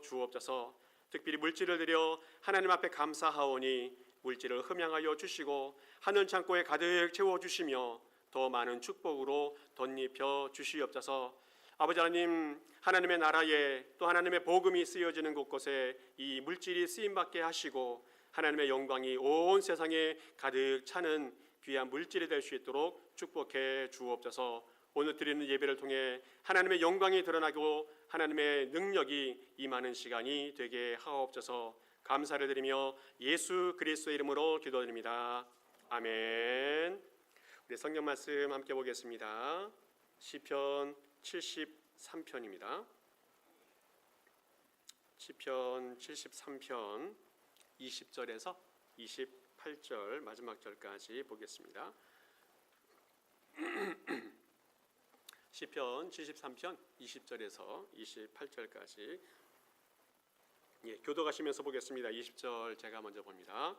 주옵소서. 특별히 물질을 드려 하나님 앞에 감사하오니 물질을 흠양하여 주시고 하늘 창고에 가득 채워주시며 더 많은 축복으로 덧입혀 주시옵소서. 아버지 하나님, 하나님의 나라에 또 하나님의 복음이 쓰여지는 곳곳에 이 물질이 쓰임받게 하시고 하나님의 영광이 온 세상에 가득 차는 귀한 물질이 될 수 있도록 축복해 주옵소서. 오늘 드리는 예배를 통해 하나님의 영광이 드러나고 하나님의 능력이 임하는 시간이 되게 하옵소서. 감사를 드리며 예수 그리스도의 이름으로 기도드립니다. 아멘. 우리 성경 말씀 함께 보겠습니다. 시편 73편입니다. 시편 73편 20절에서 28절 마지막 절까지 보겠습니다. 시편 73편 20절에서 28절까지 교독하시면서 보겠습니다. 20절 제가 먼저 봅니다.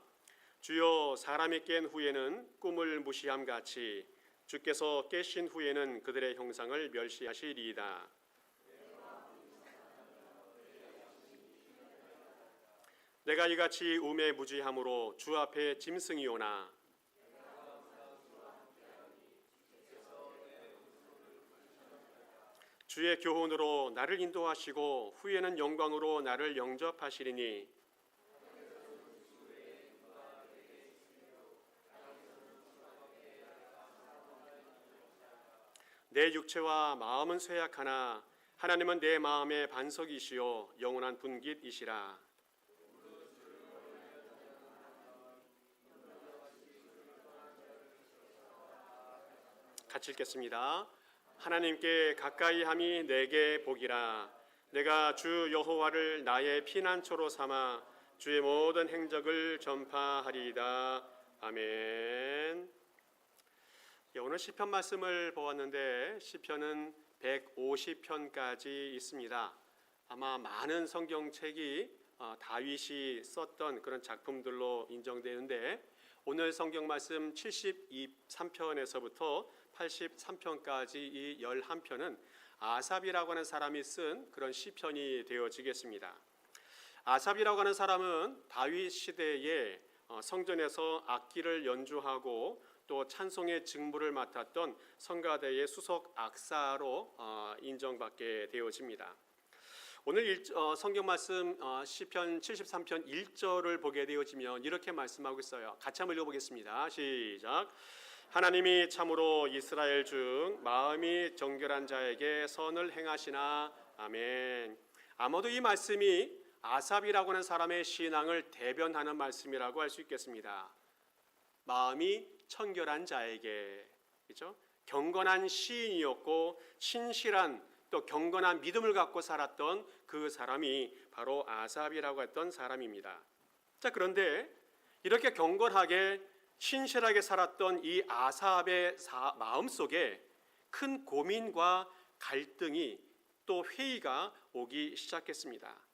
주여, 사람이 깬 후에는 꿈을 무시함 같이 주께서 깨신 후에는 그들의 형상을 멸시하시리이다. 내가 이같이 우매무지함으로 주 앞에 짐승이오나 주의 교훈으로 나를 인도하시고 후에는 영광으로 나를 영접하시리니 내 육체와 마음은 쇠약하나 하나님은 내 마음의 반석이시요 영원한 분깃이시라. 같이 읽겠습니다. 하나님께 가까이 함이 내게 복이라. 내가 주 여호와를 나의 피난처로 삼아 주의 모든 행적을 전파하리이다. 아멘. 오늘 시편 말씀을 보았는데 시편은 150편까지 있습니다. 아마 많은 성경책이 다윗이 썼던 그런 작품들로 인정되는데 오늘 성경 말씀 73편에서부터 83편까지 이 11편은 아삽이라고 하는 사람이 쓴 그런 시편이 되어지겠습니다. 아삽이라고 하는 사람은 다윗 시대에 성전에서 악기를 연주하고 또 찬송의 직무를 맡았던 성가대의 수석 악사로 인정받게 되어집니다. 오늘 성경 말씀 시편 73편 1절을 보게 되어지면 이렇게 말씀하고 있어요. 같이 한번 읽어보겠습니다. 시작. 하나님이 참으로 이스라엘 중 마음이 정결한 자에게 선을 행하시나. 아멘. 아마도 이 말씀이 아삽이라고 하는 사람의 신앙을 대변하는 말씀이라고 할 수 있겠습니다. 마음이 청결한 자에게, 그렇죠? 경건한 시인이었고 신실한 또 경건한 믿음을 갖고 살았던 그 사람이 바로 아삽이라고 했던 사람입니다. 자, 그런데 이렇게 경건하게 신실하게 살았던 이 아삽의 마음속에 큰 고민과 갈등이 또 회의가 오기 시작했습니다.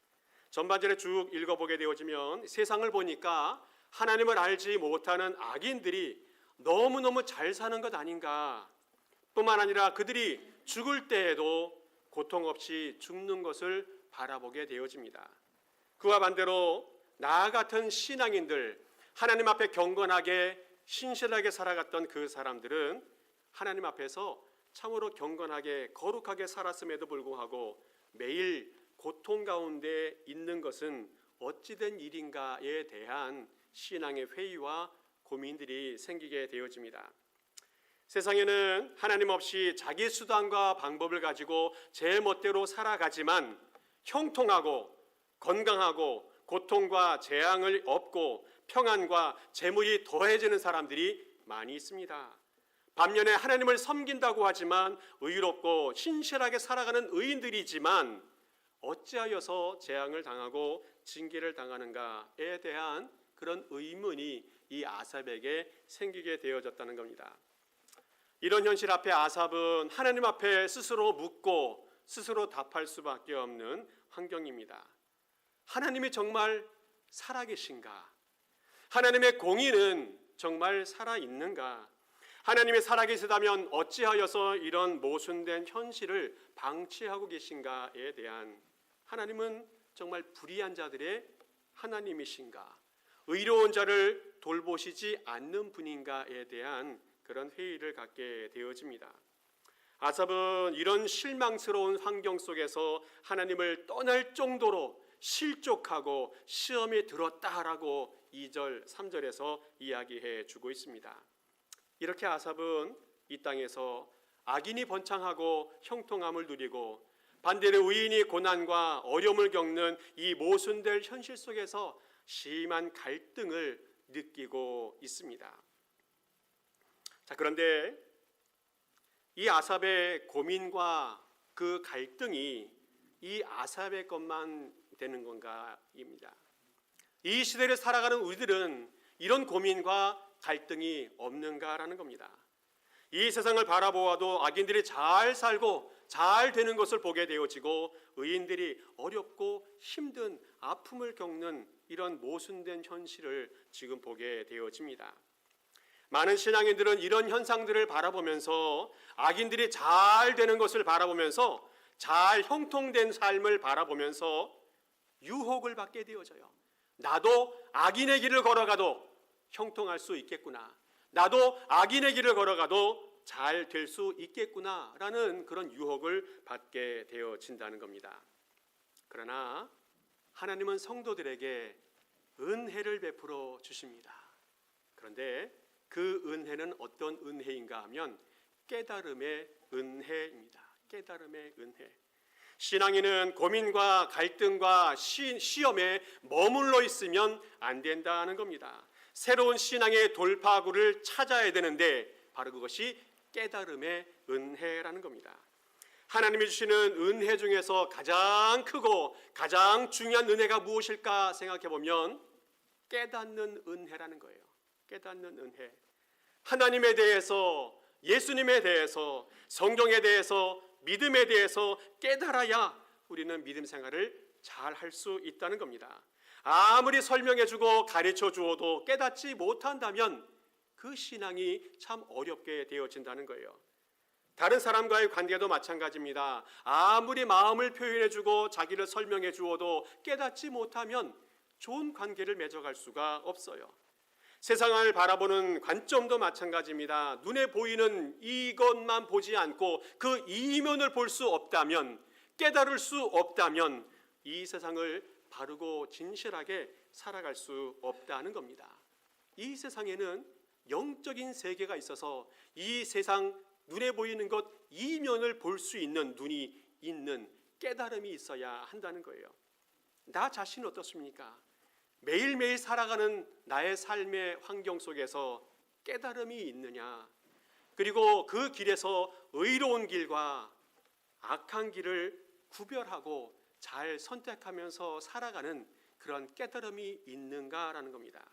전반전에 쭉 읽어보게 되어지면 세상을 보니까 하나님을 알지 못하는 악인들이 너무너무 잘 사는 것 아닌가, 뿐만 아니라 그들이 죽을 때에도 고통 없이 죽는 것을 바라보게 되어집니다. 그와 반대로 나 같은 신앙인들, 하나님 앞에 경건하게 신실하게 살아갔던 그 사람들은 하나님 앞에서 참으로 경건하게 거룩하게 살았음에도 불구하고 매일 고통 가운데 있는 것은 어찌된 일인가에 대한 신앙의 회의와 고민들이 생기게 되어집니다. 세상에는 하나님 없이 자기 수단과 방법을 가지고 제 멋대로 살아가지만 형통하고 건강하고 고통과 재앙을 없고 평안과 재물이 더해지는 사람들이 많이 있습니다. 반면에 하나님을 섬긴다고 하지만 의롭고 신실하게 살아가는 의인들이지만 어찌하여서 재앙을 당하고 징계를 당하는가에 대한 그런 의문이 이 아삽에게 생기게 되어졌다는 겁니다. 이런 현실 앞에 아삽은 하나님 앞에 스스로 묻고 스스로 답할 수밖에 없는 환경입니다. 하나님이 정말 살아계신가? 하나님의 공의는 정말 살아있는가? 하나님이 살아계시다면 어찌하여서 이런 모순된 현실을 방치하고 계신가에 대한, 하나님은 정말 불의한 자들의 하나님이신가, 의로운 자를 돌보시지 않는 분인가에 대한 그런 회의를 갖게 되어집니다. 아삽은 이런 실망스러운 환경 속에서 하나님을 떠날 정도로 실족하고 시험에 들었다라고 2절, 3절에서 이야기해 주고 있습니다. 이렇게 아삽은 이 땅에서 악인이 번창하고 형통함을 누리고 반대로 의인이 고난과 어려움을 겪는 이 모순될 현실 속에서 심한 갈등을 느끼고 있습니다. 자, 그런데 이 아삽의 고민과 그 갈등이 이 아삽의 것만 되는 건가입니다. 이 시대를 살아가는 우리들은 이런 고민과 갈등이 없는가라는 겁니다. 이 세상을 바라보아도 악인들이 잘 살고 잘 되는 것을 보게 되어지고 의인들이 어렵고 힘든 아픔을 겪는 이런 모순된 현실을 지금 보게 되어집니다. 많은 신앙인들은 이런 현상들을 바라보면서 악인들이 잘 되는 것을 바라보면서 잘 형통된 삶을 바라보면서 유혹을 받게 되어져요. 나도 악인의 길을 걸어가도 형통할 수 있겠구나. 나도 악인의 길을 걸어가도 잘 될 수 있겠구나라는 그런 유혹을 받게 되어진다는 겁니다. 그러나 하나님은 성도들에게 은혜를 베풀어 주십니다. 그런데 그 은혜는 어떤 은혜인가 하면 깨달음의 은혜입니다. 깨달음의 은혜. 신앙인은 고민과 갈등과 시험에 머물러 있으면 안 된다는 겁니다. 새로운 신앙의 돌파구를 찾아야 되는데 바로 그것이 깨달음의 은혜라는 겁니다. 하나님이 주시는 은혜 중에서 가장 크고 가장 중요한 은혜가 무엇일까 생각해 보면 깨닫는 은혜라는 거예요. 깨닫는 은혜. 하나님에 대해서, 예수님에 대해서, 성경에 대해서, 믿음에 대해서 깨달아야 우리는 믿음 생활을 잘 할 수 있다는 겁니다. 아무리 설명해 주고 가르쳐 주어도 깨닫지 못한다면 그 신앙이 참 어렵게 되어진다는 거예요. 다른 사람과의 관계도 마찬가지입니다. 아무리 마음을 표현해 주고 자기를 설명해 주어도 깨닫지 못하면 좋은 관계를 맺어갈 수가 없어요. 세상을 바라보는 관점도 마찬가지입니다. 눈에 보이는 이것만 보지 않고 그 이면을 볼 수 없다면, 깨달을 수 없다면 이 세상을 바르고 진실하게 살아갈 수 없다는 겁니다. 이 세상에는 영적인 세계가 있어서 이 세상 눈에 보이는 것 이면을 볼 수 있는 눈이 있는 깨달음이 있어야 한다는 거예요. 나 자신은 어떻습니까? 매일매일 살아가는 나의 삶의 환경 속에서 깨달음이 있느냐, 그리고 그 길에서 의로운 길과 악한 길을 구별하고 잘 선택하면서 살아가는 그런 깨달음이 있는가라는 겁니다.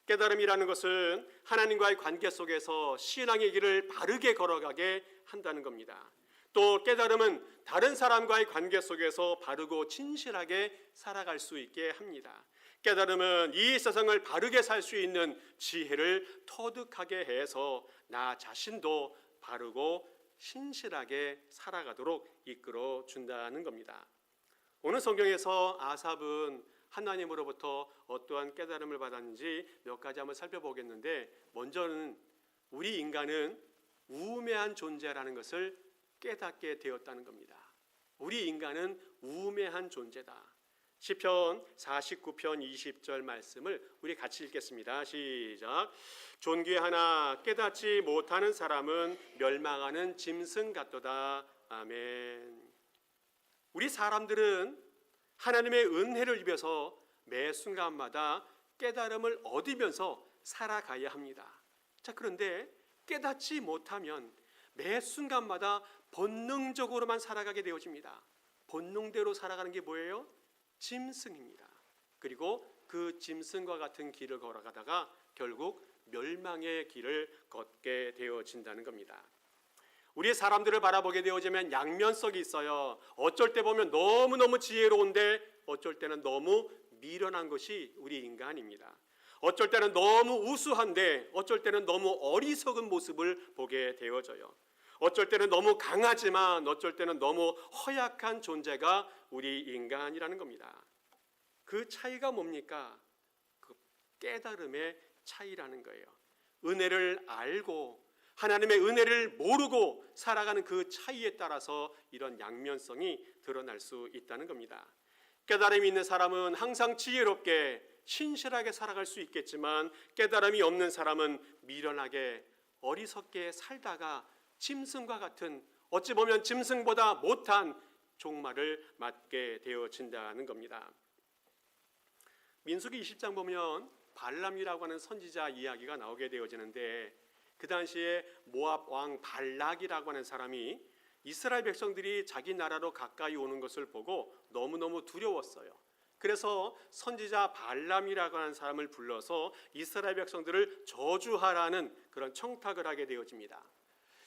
깨달음이라는 것은 하나님과의 관계 속에서 신앙의 길을 바르게 걸어가게 한다는 겁니다. 또 깨달음은 다른 사람과의 관계 속에서 바르고 진실하게 살아갈 수 있게 합니다. 깨달음은 이 세상을 바르게 살 수 있는 지혜를 터득하게 해서 나 자신도 바르고 신실하게 살아가도록 이끌어 준다는 겁니다. 오늘 성경에서 아삽은 하나님으로부터 어떠한 깨달음을 받았는지 몇 가지 한번 살펴보겠는데, 먼저는 우리 인간은 우매한 존재라는 것을 깨닫게 되었다는 겁니다. 우리 인간은 우매한 존재다. 시편 49편 20절 말씀을 우리 같이 읽겠습니다. 시작. 존귀하나 깨닫지 못하는 사람은 멸망하는 짐승 같도다. 아멘. 우리 사람들은 하나님의 은혜를 입어서 매 순간마다 깨달음을 얻으면서 살아가야 합니다. 자, 그런데 깨닫지 못하면 매 순간마다 본능적으로만 살아가게 되어집니다. 본능대로 살아가는 게 뭐예요? 짐승입니다. 그리고 그 짐승과 같은 길을 걸어가다가 결국 멸망의 길을 걷게 되어진다는 겁니다. 우리 사람들을 바라보게 되어지면 양면성이 있어요. 어쩔 때 보면 너무너무 지혜로운데 어쩔 때는 너무 미련한 것이 우리 인간입니다. 어쩔 때는 너무 우수한데 어쩔 때는 너무 어리석은 모습을 보게 되어져요. 어쩔 때는 너무 강하지만 어쩔 때는 너무 허약한 존재가 우리 인간이라는 겁니다. 그 차이가 뭡니까? 그 깨달음의 차이라는 거예요. 은혜를 알고 하나님의 은혜를 모르고 살아가는 그 차이에 따라서 이런 양면성이 드러날 수 있다는 겁니다. 깨달음이 있는 사람은 항상 지혜롭게 신실하게 살아갈 수 있겠지만 깨달음이 없는 사람은 미련하게 어리석게 살다가 짐승과 같은, 어찌 보면 짐승보다 못한 종말을 맞게 되어진다는 겁니다. 민수기 20장 보면 발람이라고 하는 선지자 이야기가 나오게 되어지는데, 그 당시에 모압 왕 발락이라고 하는 사람이 이스라엘 백성들이 자기 나라로 가까이 오는 것을 보고 너무너무 두려웠어요. 그래서 선지자 발람이라고 하는 사람을 불러서 이스라엘 백성들을 저주하라는 그런 청탁을 하게 되어집니다.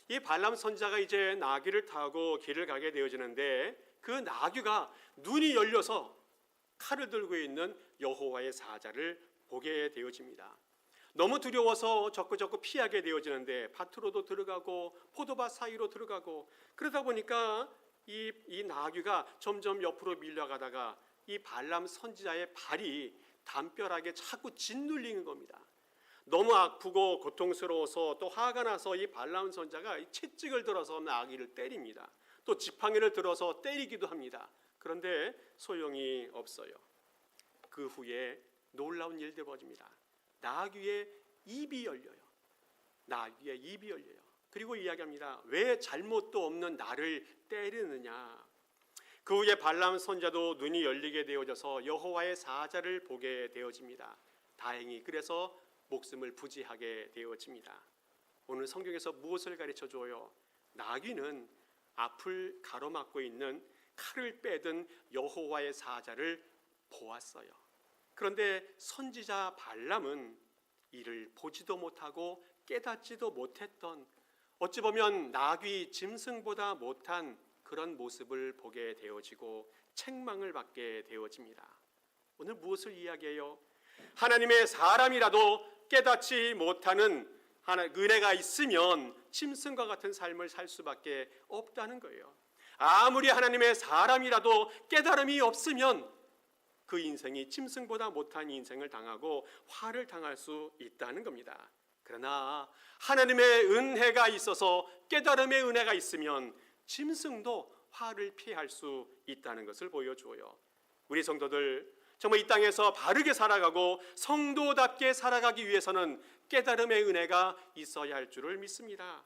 이 발람 선지자가 이제 나귀를 타고 길을 가게 되어지는데, 그 나귀가 눈이 열려서 칼을 들고 있는 여호와의 사자를 보게 되어집니다. 너무 두려워서 적극적극 피하게 되어지는데 밭으로도 들어가고 포도밭 사이로 들어가고, 그러다 보니까 이 나귀가 점점 옆으로 밀려가다가 이 발람 선지자의 발이 담벼락에 자꾸 짓눌리는 겁니다. 너무 아프고 고통스러워서 또 화가 나서 이 발람 선지자가 채찍을 들어서 나귀를 때립니다. 또 지팡이를 들어서 때리기도 합니다. 그런데 소용이 없어요. 그 후에 놀라운 일들이 벌어집니다. 나귀의 입이 열려요. 나귀의 입이 열려요. 그리고 이야기합니다. 왜 잘못도 없는 나를 때리느냐. 그 후에 발람 선지자도 눈이 열리게 되어져서 여호와의 사자를 보게 되어집니다. 다행히 그래서 목숨을 부지하게 되어집니다. 오늘 성경에서 무엇을 가르쳐줘요? 나귀는 앞을 가로막고 있는 칼을 빼든 여호와의 사자를 보았어요. 그런데 선지자 발람은 이를 보지도 못하고 깨닫지도 못했던, 어찌 보면 나귀 짐승보다 못한 그런 모습을 보게 되어지고 책망을 받게 되어집니다. 오늘 무엇을 이야기해요? 하나님의 사람이라도 깨닫지 못하는 은혜가 있으면 짐승과 같은 삶을 살 수밖에 없다는 거예요. 아무리 하나님의 사람이라도 깨달음이 없으면 그 인생이 짐승보다 못한 인생을 당하고 화를 당할 수 있다는 겁니다. 그러나 하나님의 은혜가 있어서 깨달음의 은혜가 있으면 짐승도 화를 피할 수 있다는 것을 보여줘요. 우리 성도들 정말 이 땅에서 바르게 살아가고 성도답게 살아가기 위해서는 깨달음의 은혜가 있어야 할 줄을 믿습니다.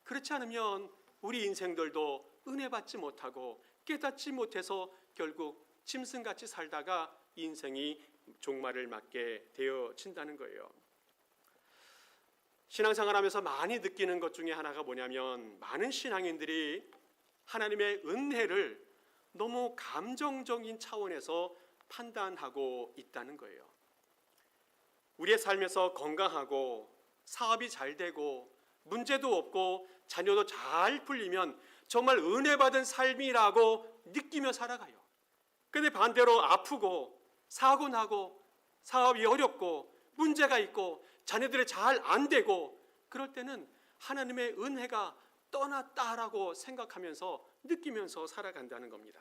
그렇지 않으면 우리 인생들도 은혜 받지 못하고 깨닫지 못해서 결국 짐승같이 살다가 인생이 종말을 맞게 되어진다는 거예요. 신앙생활하면서 많이 느끼는 것 중에 하나가 뭐냐면, 많은 신앙인들이 하나님의 은혜를 너무 감정적인 차원에서 판단하고 있다는 거예요. 우리의 삶에서 건강하고 사업이 잘 되고 문제도 없고 자녀도 잘 풀리면 정말 은혜 받은 삶이라고 느끼며 살아가요. 그런데 반대로 아프고 사고 나고 사업이 어렵고 문제가 있고 자녀들이 잘 안 되고 그럴 때는 하나님의 은혜가 떠났다라고 생각하면서 느끼면서 살아간다는 겁니다.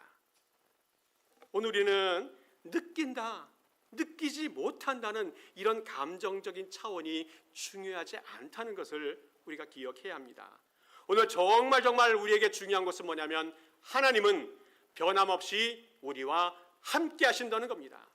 오늘 우리는 느낀다, 느끼지 못한다는 이런 감정적인 차원이 중요하지 않다는 것을 우리가 기억해야 합니다. 오늘 정말 우리에게 중요한 것은 뭐냐면, 하나님은 변함없이 우리와 함께 하신다는 겁니다.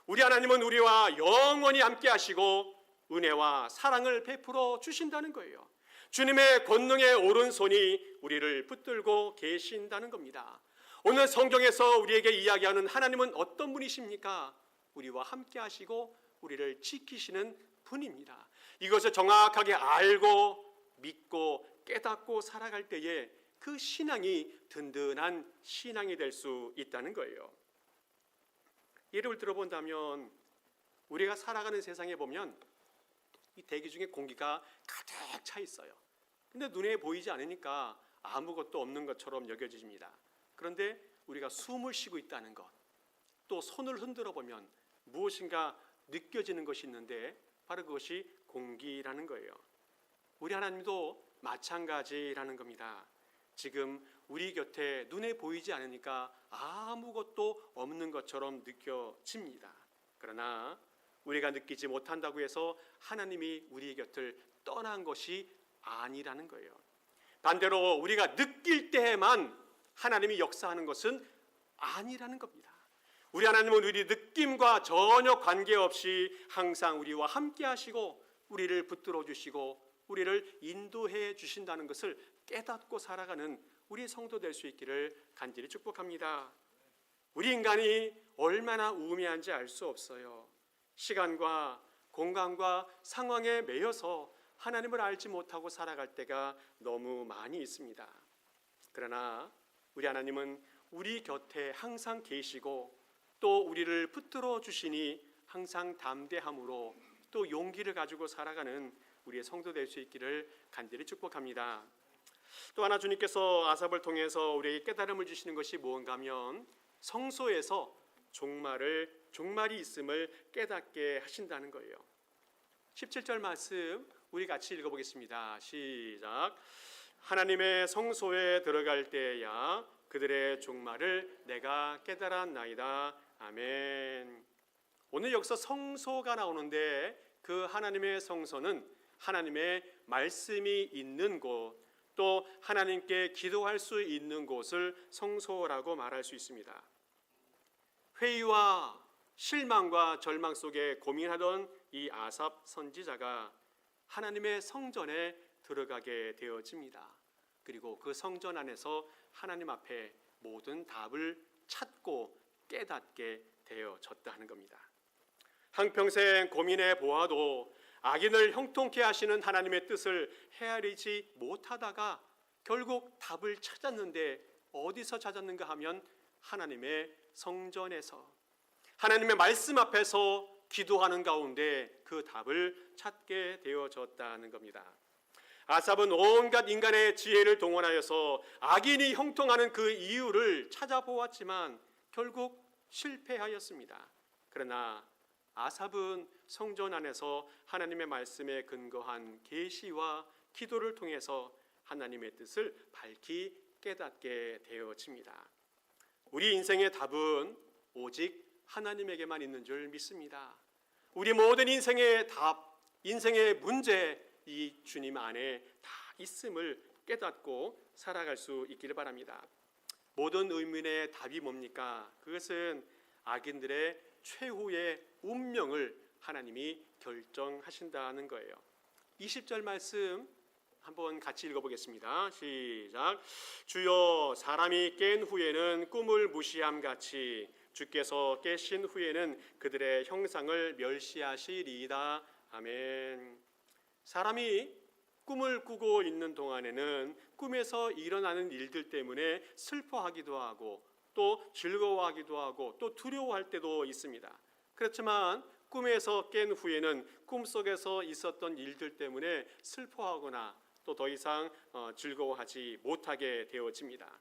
우리 하나님은 우리와 영원히 함께 하시고 은혜와 사랑을 베풀어 주신다는 거예요. 주님의 권능의 오른손이 우리를 붙들고 계신다는 겁니다. 오늘 성경에서 우리에게 이야기하는 하나님은 어떤 분이십니까? 우리와 함께 하시고 우리를 지키시는 분입니다. 이것을 정확하게 알고 믿고 깨닫고 살아갈 때에 그 신앙이 든든한 신앙이 될 수 있다는 거예요. 예를 들어본다면, 우리가 살아가는 세상에 보면 이 대기 중에 공기가 가득 차 있어요. 근데 눈에 보이지 않으니까 아무것도 없는 것처럼 여겨집니다. 그런데 우리가 숨을 쉬고 있다는 것, 또 손을 흔들어 보면 무엇인가 느껴지는 것이 있는데 바로 그것이 공기라는 거예요. 우리 하나님도 마찬가지라는 겁니다. 지금 우리 곁에 눈에 보이지 않으니까 아무것도 없는 것처럼 느껴집니다. 그러나 우리가 느끼지 못한다고 해서 하나님이 우리 곁을 떠난 것이 아니라는 거예요. 반대로 우리가 느낄 때에만 하나님이 역사하는 것은 아니라는 겁니다. 우리 하나님은 우리 느낌과 전혀 관계없이 항상 우리와 함께 하시고 우리를 붙들어 주시고 우리를 인도해 주신다는 것을 깨닫고 살아가는 우리 성도 될 수 있기를 간절히 축복합니다. 우리 인간이 얼마나 우매한지 알 수 없어요. 시간과 공간과 상황에 매여서 하나님을 알지 못하고 살아갈 때가 너무 많이 있습니다. 그러나 우리 하나님은 우리 곁에 항상 계시고 또 우리를 붙들어 주시니 항상 담대함으로 또 용기를 가지고 살아가는 우리의 성도 될 수 있기를 간절히 축복합니다. 또 하나 주님께서 아삽을 통해서 우리에게 깨달음을 주시는 것이 무언가 하면 성소에서 종말이 있음을 깨닫게 하신다는 거예요. 17절 말씀 우리 같이 읽어보겠습니다. 시작. 하나님의 성소에 들어갈 때야 그들의 종말을 내가 깨달았나이다. 아멘. 오늘 여기서 성소가 나오는데 그 하나님의 성소는 하나님의 말씀이 있는 곳, 또 하나님께 기도할 수 있는 곳을 성소라고 말할 수 있습니다. 회의와 실망과 절망 속에 고민하던 이 아삽 선지자가 하나님의 성전에 들어가게 되어집니다. 그리고 그 성전 안에서 하나님 앞에 모든 답을 찾고 깨닫게 되어졌다는 겁니다. 한평생 고민해 보아도 악인을 형통케 하시는 하나님의 뜻을 헤아리지 못하다가 결국 답을 찾았는데 어디서 찾았는가 하면 하나님의 성전에서 하나님의 말씀 앞에서 기도하는 가운데 그 답을 찾게 되어졌다는 겁니다. 아삽은 온갖 인간의 지혜를 동원하여서 악인이 형통하는 그 이유를 찾아보았지만 결국 실패하였습니다. 그러나 아삽은 성전 안에서 하나님의 말씀에 근거한 계시와 기도를 통해서 하나님의 뜻을 밝히 깨닫게 되어집니다. 우리 인생의 답은 오직 하나님에게만 있는 줄 믿습니다. 우리 모든 인생의 답, 인생의 문제 이 주님 안에 다 있음을 깨닫고 살아갈 수 있기를 바랍니다. 모든 의문의 답이 뭡니까? 그것은 악인들의 최후의 운명을 하나님이 결정하신다는 거예요. 20절 말씀 한번 같이 읽어보겠습니다. 시작. 주여, 사람이 깬 후에는 꿈을 무시함같이 주께서 깨신 후에는 그들의 형상을 멸시하시리이다. 아멘. 사람이 꿈을 꾸고 있는 동안에는 꿈에서 일어나는 일들 때문에 슬퍼하기도 하고 또 즐거워하기도 하고 또 두려워할 때도 있습니다. 그렇지만 꿈에서 깬 후에는 꿈속에서 있었던 일들 때문에 슬퍼하거나 또 더 이상 즐거워하지 못하게 되어집니다.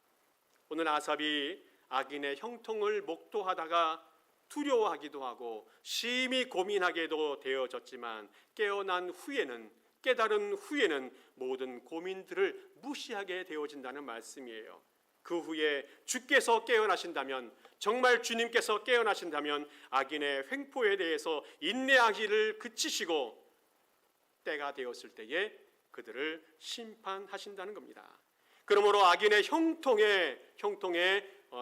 오늘 아삽이 악인의 형통을 목도하다가 두려워하기도 하고 심히 고민하게도 되어졌지만 깨달은 후에는 모든 고민들을 무시하게 되어진다는 말씀이에요. 그 후에 주께서 깨어나신다면, 정말 주님께서 깨어나신다면 악인의 횡포에 대해서 인내하기를 그치시고 때가 되었을 때에 그들을 심판하신다는 겁니다. 그러므로 악인의 형통에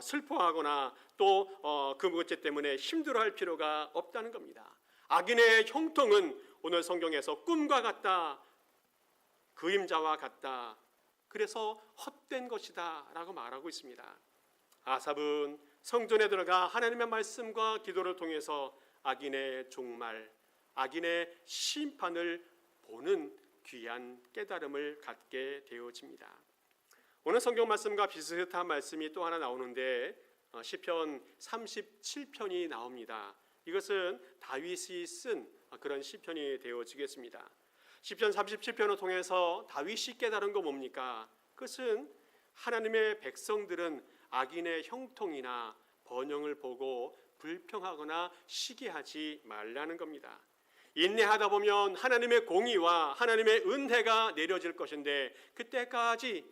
슬퍼하거나 또 그 문제 때문에 힘들어할 필요가 없다는 겁니다. 악인의 형통은 오늘 성경에서 꿈과 같다, 그림자와 같다, 그래서 헛된 것이다 라고 말하고 있습니다. 아삽은 성전에 들어가 하나님의 말씀과 기도를 통해서 악인의 종말, 악인의 심판을 보는 귀한 깨달음을 갖게 되어집니다. 오늘 성경 말씀과 비슷한 말씀이 또 하나 나오는데 시편 37편이 나옵니다. 이것은 다윗이 쓴 그런 시편이 되어지겠습니다. 시편 37편을 통해서 다윗이 깨달은 거 뭡니까? 그것은 하나님의 백성들은 악인의 형통이나 번영을 보고 불평하거나 시기하지 말라는 겁니다. 인내하다 보면 하나님의 공의와 하나님의 은혜가 내려질 것인데 그때까지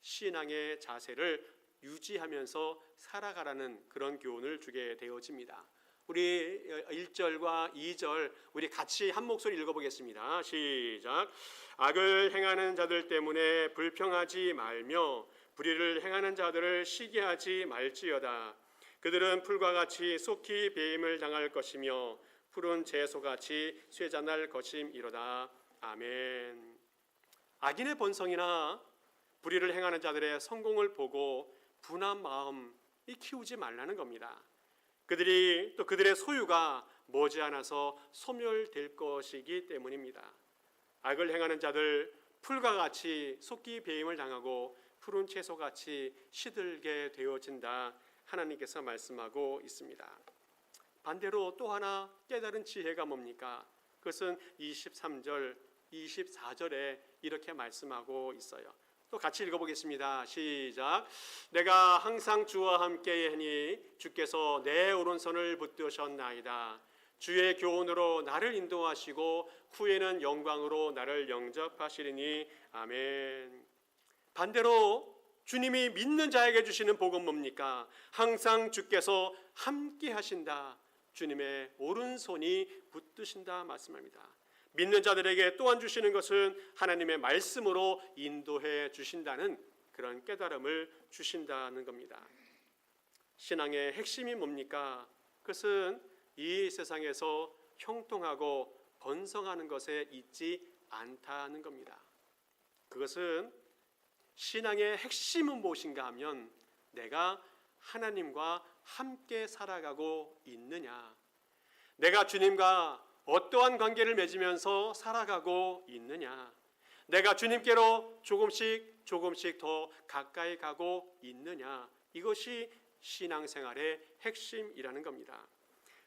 신앙의 자세를 유지하면서 살아가라는 그런 교훈을 주게 되어집니다. 우리 1절과 2절 우리 같이 한 목소리 읽어보겠습니다. 시작. 악을 행하는 자들 때문에 불평하지 말며 불의를 행하는 자들을 시기하지 말지어다. 그들은 풀과 같이 속히 배임을 당할 것이며 푸른 채소같이 쇠잔할 것임이로다. 아멘. 악인의 번성이나 불의를 행하는 자들의 성공을 보고 분한 마음이 키우지 말라는 겁니다. 그들이 또 그들의 소유가 머지않아서 소멸될 것이기 때문입니다. 악을 행하는 자들 풀과 같이 속기 배임을 당하고 푸른 채소같이 시들게 되어진다. 하나님께서 말씀하고 있습니다. 반대로 또 하나 깨달은 지혜가 뭡니까? 그것은 23절, 24절에 이렇게 말씀하고 있어요. 또 같이 읽어보겠습니다. 시작. 내가 항상 주와 함께 하니 주께서 내 오른손을 붙드셨나이다. 주의 교훈으로 나를 인도하시고 후에는 영광으로 나를 영접하시리니 아멘. 반대로 주님이 믿는 자에게 주시는 복은 뭡니까? 항상 주께서 함께 하신다. 주님의 오른손이 붙드신다 말씀합니다. 믿는 자들에게 또한 주시는 것은 하나님의 말씀으로 인도해 주신다는 그런 깨달음을 주신다는 겁니다. 신앙의 핵심이 뭡니까? 그것은 이 세상에서 형통하고 번성하는 것에 있지 않다는 겁니다. 그것은 신앙의 핵심은 무엇인가 하면 내가 하나님과 함께 살아가고 있느냐, 내가 주님과 어떠한 관계를 맺으면서 살아가고 있느냐, 내가 주님께로 조금씩 더 가까이 가고 있느냐, 이것이 신앙생활의 핵심이라는 겁니다.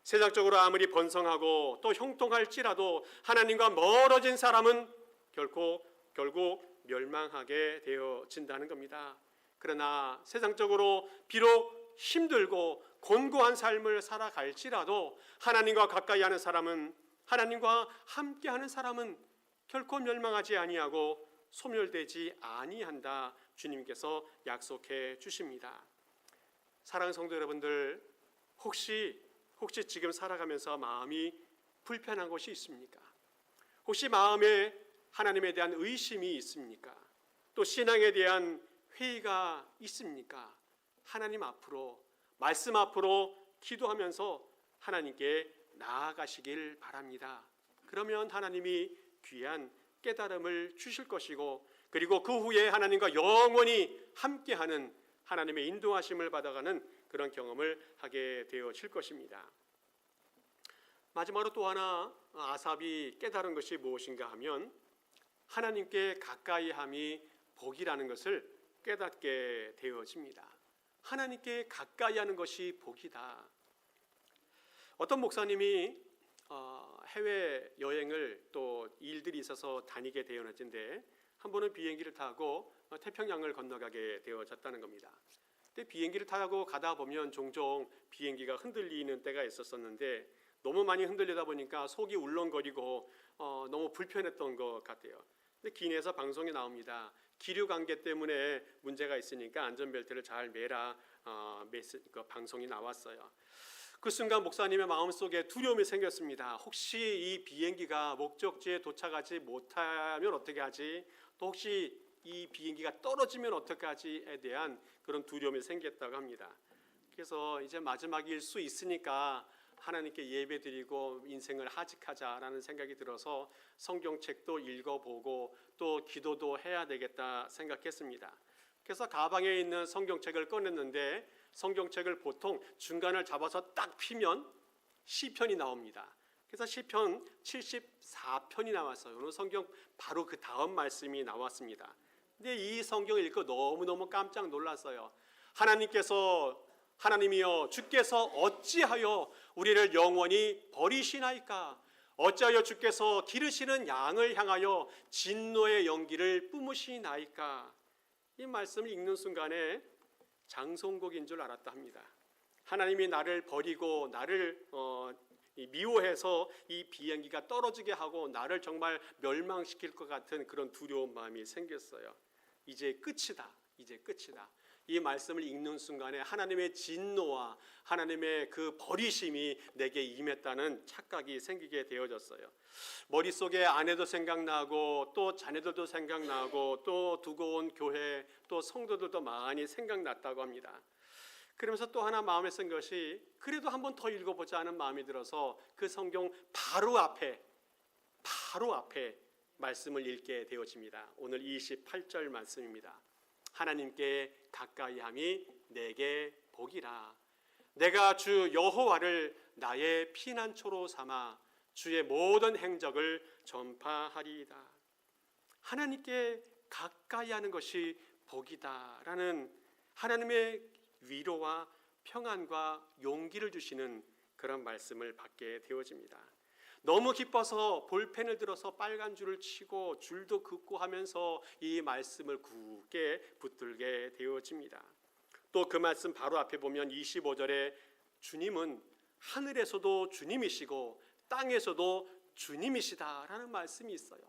세상적으로 아무리 번성하고 또 형통할지라도 하나님과 멀어진 사람은 결국 멸망하게 되어진다는 겁니다. 그러나 세상적으로 비록 힘들고 곤고한 삶을 살아갈지라도 하나님과 가까이 하는 사람은, 하나님과 함께하는 사람은 결코 멸망하지 아니하고 소멸되지 아니한다. 주님께서 약속해 주십니다. 사랑하는 성도 여러분들, 혹시 지금 살아가면서 마음이 불편한 것이 있습니까? 혹시 마음에 하나님에 대한 의심이 있습니까? 또 신앙에 대한 회의가 있습니까? 하나님 앞으로, 말씀 앞으로 기도하면서 하나님께 나아가시길 바랍니다. 그러면 하나님이 귀한 깨달음을 주실 것이고, 그리고 그 후에 하나님과 영원히 함께하는 하나님의 인도하심을 받아가는 그런 경험을 하게 되어질 것입니다. 마지막으로 또 하나 아삽이 깨달은 것이 무엇인가 하면 하나님께 가까이함이 복이라는 것을 깨닫게 되어집니다. 하나님께 가까이하는 것이 복이다. 어떤 목사님이 해외 여행을 또 일들이 있어서 다니게 되어졌는데 한 번은 비행기를 타고 태평양을 건너가게 되어졌다는 겁니다. 근데 비행기를 타고 가다 보면 종종 비행기가 흔들리는 때가 있었는데 너무 많이 흔들리다 보니까 속이 울렁거리고 너무 불편했던 것 같아요. 근데 기내에서 방송이 나옵니다. 기류 관계 때문에 문제가 있으니까 안전벨트를 잘 매라, 그 방송이 나왔어요. 그 순간 목사님의 마음속에 두려움이 생겼습니다. 혹시 이 비행기가 목적지에 도착하지 못하면 어떻게 하지? 또 혹시 이 비행기가 떨어지면 어떻게 하지에 대한 그런 두려움이 생겼다고 합니다. 그래서 이제 마지막일 수 있으니까 하나님께 예배드리고 인생을 하직하자라는 생각이 들어서 성경책도 읽어보고 또 기도도 해야 되겠다 생각했습니다. 그래서 가방에 있는 성경책을 꺼냈는데 성경책을 보통 중간을 잡아서 딱 피면 시편이 나옵니다. 그래서 시편 74편이 나왔어요. 오늘 성경 바로 그 다음 말씀이 나왔습니다. 근데 이 성경을 읽고 너무너무 깜짝 놀랐어요. 하나님이여 주께서 어찌하여 우리를 영원히 버리시나이까? 어찌하여 주께서 기르시는 양을 향하여 진노의 연기를 뿜으시나이까? 이 말씀을 읽는 순간에 장송곡인 줄 알았다 합니다. 하나님이 나를 버리고 나를 미워해서 이 비행기가 떨어지게 하고 나를 정말 멸망시킬 것 같은 그런 두려운 마음이 생겼어요. 이제 끝이다. 이제 끝이다. 이 말씀을 읽는 순간에 하나님의 진노와 하나님의 그 버리심이 내게 임했다는 착각이 생기게 되어졌어요. 머릿속에 아내도 생각나고 또 자녀들도 생각나고 또 두고 온 교회 또 성도들도 많이 생각났다고 합니다. 그러면서 또 하나 마음에 쓴 것이 그래도 한 번 더 읽어보자 하는 마음이 들어서 그 성경 바로 앞에 말씀을 읽게 되어집니다. 오늘 28절 말씀입니다. 하나님께 가까이함이 내게 복이라. 내가 주 여호와를 나의 피난처로 삼아 주의 모든 행적을 전파하리이다. 하나님께 가까이하는 것이 복이다라는 하나님의 위로와 평안과 용기를 주시는 그런 말씀을 받게 되어집니다. 너무 기뻐서 볼펜을 들어서 빨간 줄을 치고 줄도 긋고 하면서 이 말씀을 굳게 붙들게 되어집니다. 또 그 말씀 바로 앞에 보면 25절에 주님은 하늘에서도 주님이시고 땅에서도 주님이시다라는 말씀이 있어요.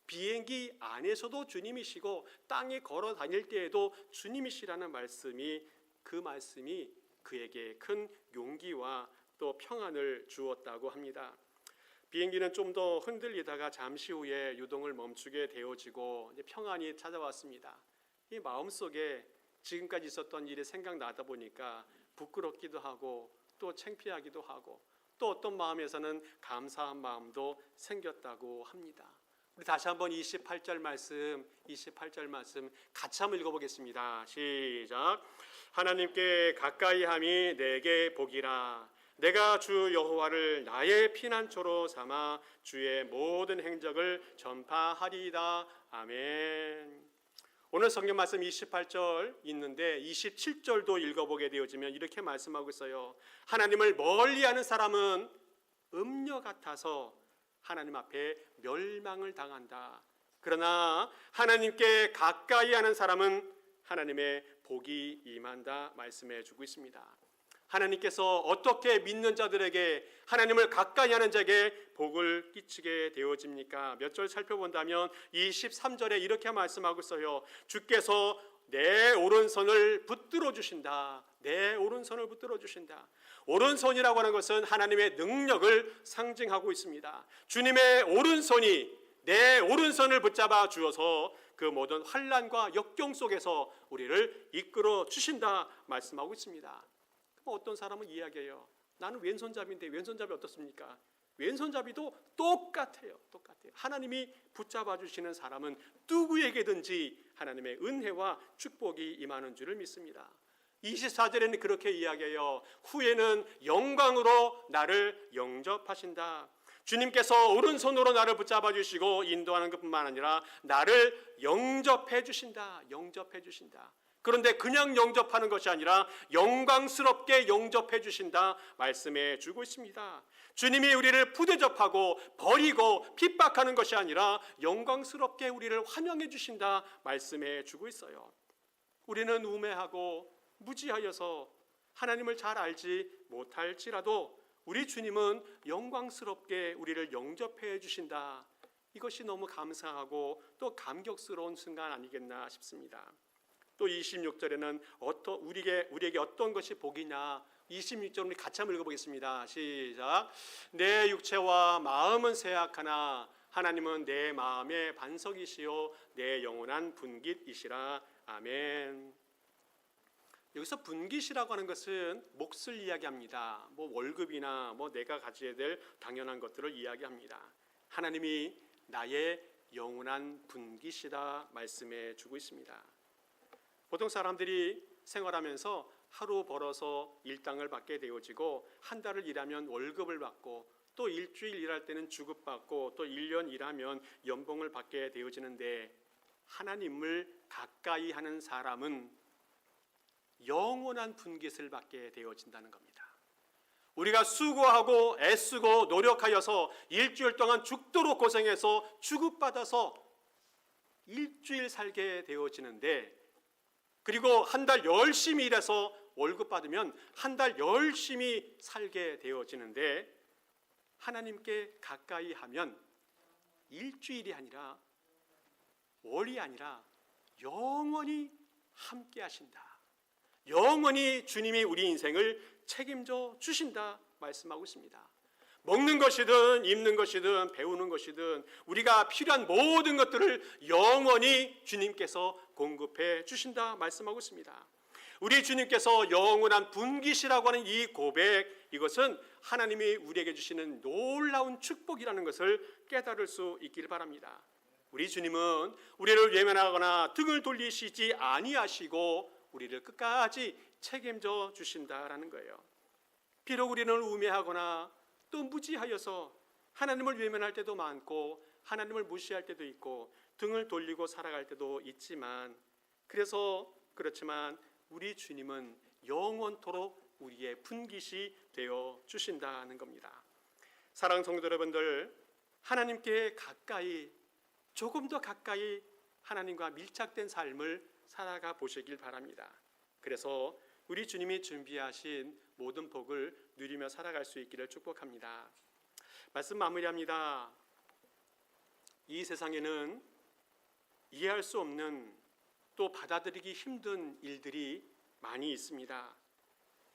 비행기 안에서도 주님이시고 땅에 걸어 다닐 때에도 주님이시라는 말씀이 그 말씀이 그에게 큰 용기와 또 평안을 주었다고 합니다. 비행기는 좀 더 흔들리다가 잠시 후에 유동을 멈추게 되어지고 이제 평안이 찾아왔습니다. 이 마음속에 지금까지 있었던 일이 생각나다 보니까 부끄럽기도 하고 또 창피하기도 하고 또 어떤 마음에서는 감사한 마음도 생겼다고 합니다. 우리 다시 한번 28절 말씀 같이 한번 읽어보겠습니다. 시작. 하나님께 가까이함이 내게 복이라. 내가 주 여호와를 나의 피난처로 삼아 주의 모든 행적을 전파하리이다. 아멘. 오늘 성경 말씀 28절 있는데 27절도 읽어보게 되어지면 이렇게 말씀하고 있어요. 하나님을 멀리하는 사람은 음녀 같아서 하나님 앞에 멸망을 당한다. 그러나 하나님께 가까이 하는 사람은 하나님의 복이 임한다 말씀해 주고 있습니다. 하나님께서 어떻게 믿는 자들에게 하나님을 가까이 하는 자에게 복을 끼치게 되어집니까? 몇 절 살펴본다면 23절에 이렇게 말씀하고 있어요. 주께서 내 오른손을 붙들어 주신다. 내 오른손을 붙들어 주신다. 오른손이라고 하는 것은 하나님의 능력을 상징하고 있습니다. 주님의 오른손이 내 오른손을 붙잡아 주어서 그 모든 환난과 역경 속에서 우리를 이끌어 주신다 말씀하고 있습니다. 어떤 사람은 이야기해요. 나는 왼손잡이인데 왼손잡이 어떻습니까? 왼손잡이도 똑같아요. 하나님이 붙잡아 주시는 사람은 누구에게든지 하나님의 은혜와 축복이 임하는 줄을 믿습니다. 24절에는 그렇게 이야기해요. 후에는 영광으로 나를 영접하신다. 주님께서 오른손으로 나를 붙잡아 주시고 인도하는 것뿐만 아니라 나를 영접해 주신다. 그런데 그냥 영접하는 것이 아니라 영광스럽게 영접해 주신다 말씀해 주고 있습니다. 주님이 우리를 부대접하고 버리고 핍박하는 것이 아니라 영광스럽게 우리를 환영해 주신다 말씀해 주고 있어요. 우리는 우매하고 무지하여서 하나님을 잘 알지 못할지라도 우리 주님은 영광스럽게 우리를 영접해 주신다. 이것이 너무 감사하고 또 감격스러운 순간 아니겠나 싶습니다. 또 26절에는 우리에게 어떤 것이 복이냐 26절 우리 같이 한번 읽어보겠습니다. 시작. 내 육체와 마음은 쇠약하나 하나님은 내 마음의 반석이시요 내 영원한 분깃이시라. 아멘. 여기서 분깃이라고 하는 것은 몫을 이야기합니다. 월급이나 내가 가져야 될 당연한 것들을 이야기합니다. 하나님이 나의 영원한 분깃이다 말씀해 주고 있습니다. 보통 사람들이 생활하면서 하루 벌어서 일당을 받게 되어지고 한 달을 일하면 월급을 받고 또 일주일 일할 때는 주급받고 또 1년 일하면 연봉을 받게 되어지는데 하나님을 가까이 하는 사람은 영원한 분깃을 받게 되어진다는 겁니다. 우리가 수고하고 애쓰고 노력하여서 일주일 동안 죽도록 고생해서 주급받아서 일주일 살게 되어지는데 그리고 한 달 열심히 일해서 월급 받으면 한 달 열심히 살게 되어지는데 하나님께 가까이 하면 일주일이 아니라 월이 아니라 영원히 함께 하신다. 영원히 주님이 우리 인생을 책임져 주신다 말씀하고 있습니다. 먹는 것이든 입는 것이든 배우는 것이든 우리가 필요한 모든 것들을 영원히 주님께서 공급해 주신다 말씀하고 있습니다. 우리 주님께서 영원한 분기시라고 하는 이 고백, 이것은 하나님이 우리에게 주시는 놀라운 축복이라는 것을 깨달을 수 있기를 바랍니다. 우리 주님은 우리를 외면하거나 등을 돌리시지 아니하시고 우리를 끝까지 책임져 주신다라는 거예요. 비록 우리는 우매하거나 또 무지하여서 하나님을 외면할 때도 많고 하나님을 무시할 때도 있고 등을 돌리고 살아갈 때도 있지만, 그렇지만 우리 주님은 영원토록 우리의 분깃이 되어 주신다는 겁니다. 사랑하는 성도 여러분들, 하나님께 가까이, 조금 더 가까이 하나님과 밀착된 삶을 살아가 보시길 바랍니다. 그래서 우리 주님이 준비하신 모든 복을 누리며 살아갈 수 있기를 축복합니다. 말씀 마무리합니다. 이 세상에는 이해할 수 없는, 또 받아들이기 힘든 일들이 많이 있습니다.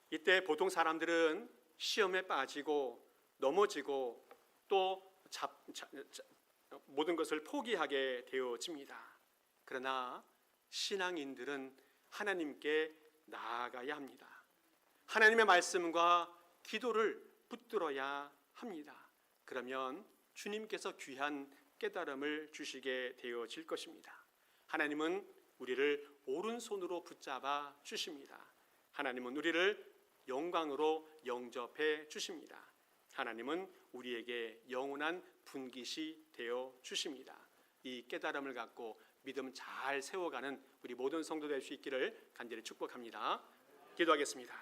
이때 보통 사람들은 시험에 빠지고 넘어지고 또 모든 것을 포기하게 되어집니다. 그러나 신앙인들은 하나님께 나아가야 합니다. 하나님의 말씀과 기도를 붙들어야 합니다. 그러면 주님께서 귀한 깨달음을 주시게 되어질 것입니다. 하나님은 우리를 오른손으로 붙잡아 주십니다. 하나님은 우리를 영광으로 영접해 주십니다. 하나님은 우리에게 영원한 분깃이 되어 주십니다. 이 깨달음을 갖고 믿음 잘 세워가는 우리 모든 성도 될 수 있기를 간절히 축복합니다. 기도하겠습니다.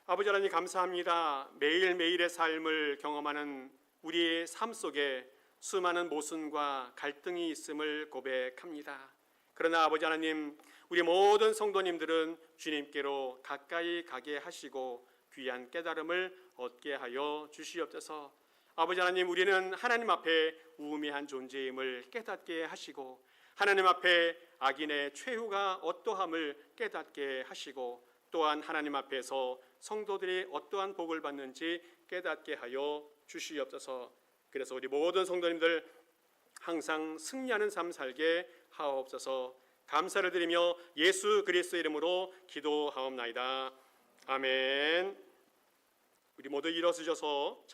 아버지 하나님 감사합니다. 매일매일의 삶을 경험하는 우리의 삶 속에 수많은 모순과 갈등이 있음을 고백합니다. 그러나 아버지 하나님, 우리 모든 성도님들은 주님께로 가까이 가게 하시고 귀한 깨달음을 얻게 하여 주시옵소서. 아버지 하나님, 우리는 하나님 앞에 우매한 존재임을 깨닫게 하시고 하나님 앞에 악인의 최후가 어떠함을 깨닫게 하시고 또한 하나님 앞에서 성도들이 어떠한 복을 받는지 깨닫게 하여 주시옵소서. 그래서 우리 모든 성도님들 항상 승리하는 삶 살게 하옵소서. 감사를 드리며 예수 그리스도 이름으로 기도하옵나이다. 아멘. 우리 모두 일어서셔서